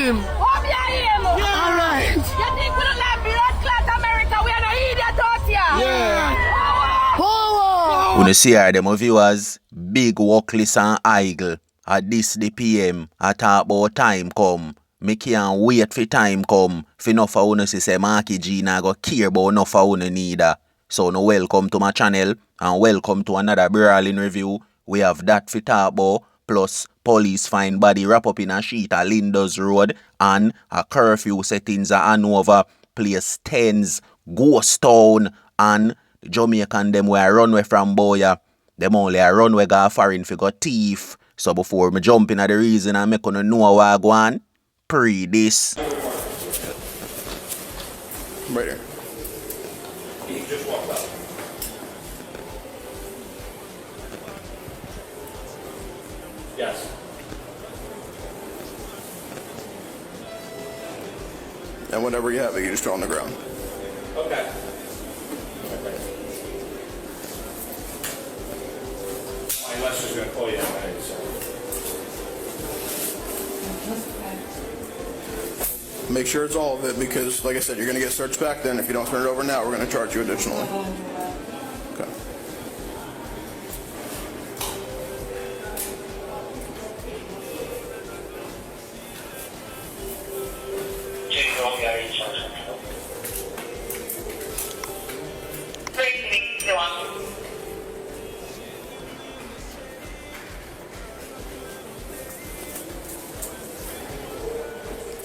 him. What behind him? Yeah. Alright. You think we don't like blood clot America? We are not idiot out here. Yeah. Power. When you see her, them viewers, big workless and idle. At this the PM, I talk about time come. Me can't wait for time come. For enough of you say Marky G na go care about enough of you neither. So no welcome to my channel and welcome to another brawling review. We have that for talk about, plus police find body wrap up in a sheet at Linders Road and a curfew settings at Hanover, place 10s, Ghost Town and Jamaican them where I run away from Boya. Them only I run away go foreign for go Theif. So before me jump in at the reason I make you know what I go on, pre this. Right here. He just walked out. Yes. And whenever you have it, you just throw on the ground. Okay. My Lester's gonna call you in a minute, so. Make sure it's all of it because, like I said, you're going to get searched back then. If you don't turn it over now, we're going to charge you additionally. Okay.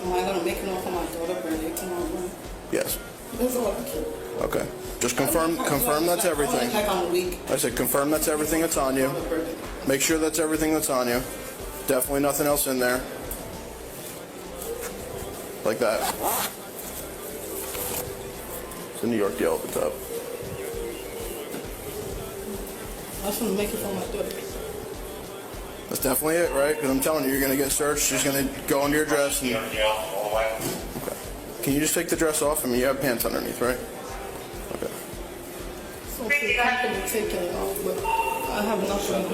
Am I gonna make it off for my daughter birthday tomorrow? Yes. That's all I can. Okay. Just confirm that's everything. Like on the week. I said confirm that's everything that's on you. Make sure that's everything that's on you. Definitely nothing else in there. Like that. It's a New York deal at the top. I just want to make it for my daughter. That's definitely it, right? Because I'm telling you, you're going to get searched. She's going to go into your dress. And... Okay. Can you just take the dress off? I mean, you have pants underneath, right? Okay. So I feel comfortable taking it off, but I have nothing.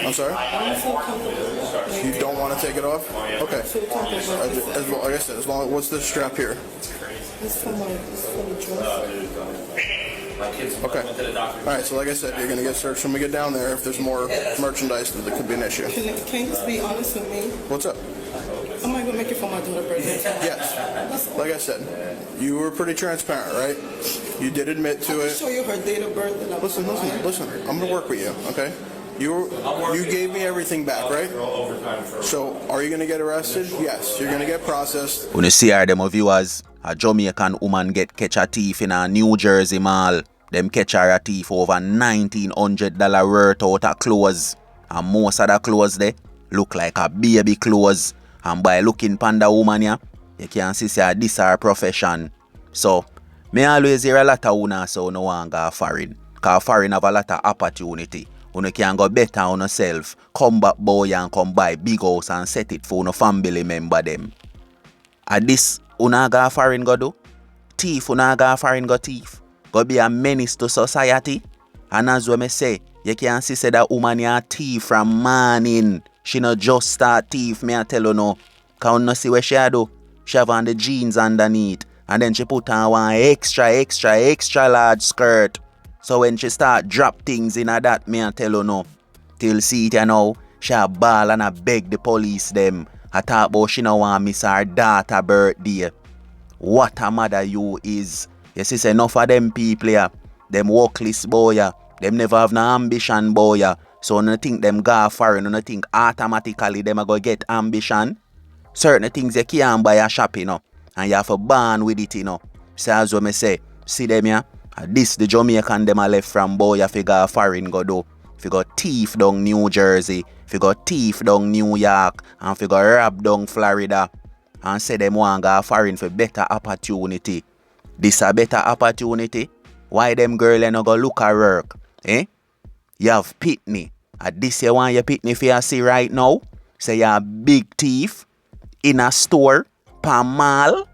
I'm sorry? I don't feel comfortable. You don't want to take it off? Okay. I feel comfortable. As well, like I said, as long as what's this strap here? It's for the dress. Okay. All right. So like I said, you're gonna get searched when we get down there. If there's more merchandise, that could be an issue. Can you just be honest with me? What's up? Am I gonna make it for my daughter's birthday? Yes. Like I said, you were pretty transparent, right? You did admit to I'll it. show you her date of birth. And Listen. I'm gonna work with you. Okay. You gave me everything back, right? So are you gonna get arrested? Yes. You're gonna get processed. When you see her, them viewers, a Jamaican woman get catch a thief in a New Jersey mall. Them catch her a thief over $1,900 worth out of clothes. And most of the clothes there look like a baby clothes. And by looking pon the woman here, you can see say this her profession. So, me always hear a lot of una so no one go foreign. Cause foreign have a lot of opportunity. You can go better on yourself. Come back boy and come buy big house and set it for no family member them. At this, una go foreign go do? Thief, una go foreign go thief? Go be a menace to society? And as we say, you can see say that woman a thief from morning. She not just start thief, me I tell you no. Cause you no see what she a do? She have on the jeans underneath. And then she put on one extra large skirt. So when she start drop things in her that, me I tell you no. Till see it you know, she a ball and a beg the police them. I talk about she no want miss her daughter birthday. What a mother you is. You see say enough of them people here. Them workless boy ya. Them never have no ambition boy ya. So no think them go foreign. No think automatically them a go get ambition. Certain things you can't buy a shop you know. And you have to born with it you know. So as what me say, see them here. This the Jamaican them a left from boy if you go foreign go do. If you go thief down New Jersey, if you go thief down New York, and if you go rob down Florida, and say them want go foreign for better opportunity. This a better opportunity? Why them girl no go look at work? Eh? You have pitney. At this you want your pitney for you see right now? Say you a big thief in a store, per mall.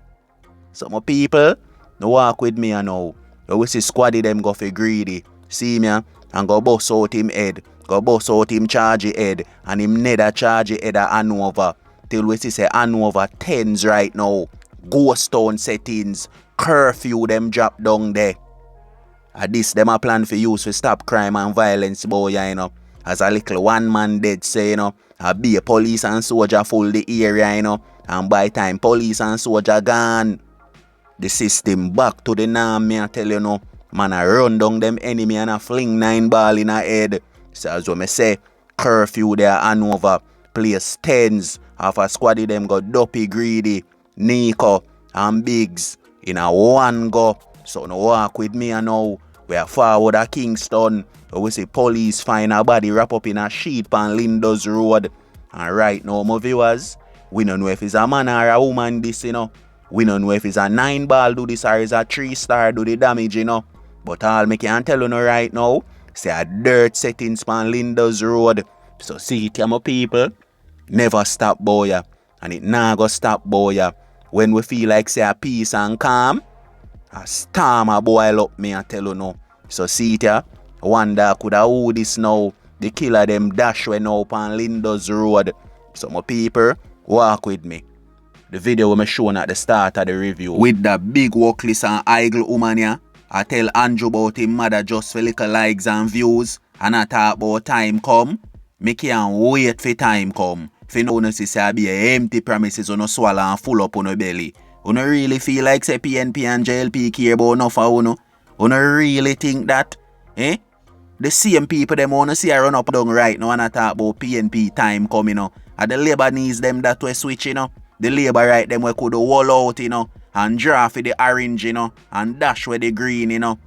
Some people no walk with me you know. You will see squaddy them go for greedy. See me and go bust out him head. Go bust out him charge head. And him neither charge head at Hanover. till we see say Hanover 10s right now. Ghost town settings, curfew them drop down there. This them a plan for use to stop crime and violence, boy, you know. As a little one man dead say, you know, be a police and soldier full the area, you know. And by time police and soldier gone, the system back to the norm, me I tell you no. Man I run down them enemy and I fling 9 ball in a head. So as what me say, curfew there Hanover, place 10s, half a squad of them got Duppy, Greedy, Nico and Biggs in a one go. So no walk with me and now. We are forward at Kingston. We see police find a body wrap up in a sheet on Lindos Road. And right now, my viewers, we don't know if it's a man or a woman this, you know. We don't know if it's a 9 ball do this or it's a 3-star do the damage, you know. But all me can tell you now right now, say a dirt settings on Lindos Road. So see it, my people, never stop, boy. And it nah go stop, boy. When we feel like say a peace and calm, a storm a boil up, me I tell you no. So see it ya, wonder coulda who this now. The killer them dash when up on Lindos Road. So my people, walk with me. The video we me shown at the start of the review. With the big workless and idle woman ya, I tell Andrew about him mother just for little likes and views. And I talk about time come. Me can't wait for time come. For no see say be a empty promises on no swallow and full up on no belly. You don't really feel like say PNP and JLP care about enough of you? You don't really think that? Eh? The same people them wanna see a run up down right now and I talk about PNP time coming, you know. And the Labour needs them that way switch, you know. The Labour right them we could wall out, you know. And draw for the orange, you know. And dash with the green, you know.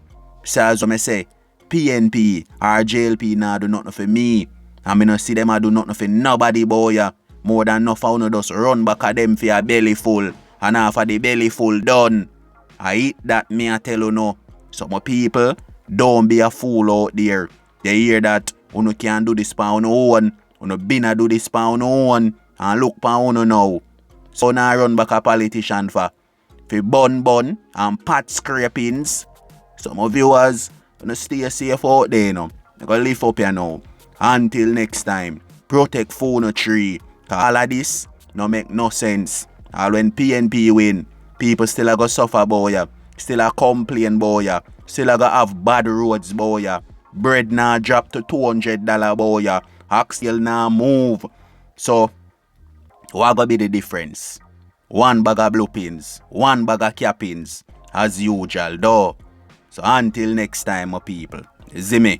So as I say, PNP or JLP now do nothing for me. And me no see them a do nothing for nobody, boy. Yeah. More than enough of you just run back at them for your belly full. And after the belly full done, I eat that me I tell you no. So my people, don't be a fool out there. You hear that? You can't do this for your own. You been do this for your own. And look for you now. So now run back a politician for bun and pat scrapings. So my viewers, you stay safe out there now. You gotta live up here now. Until next time, protect phone tree. All of this no make no sense. And when PNP win, people still a go suffer, boy. Still a complain, boy. Still a go have bad roads, boy. Bread now drop to $200, boy. Oxtail now move. So, what gonna be the difference? 1 bag of blue pins, 1 bag of cappings, as usual, though. So until next time, my people. See me.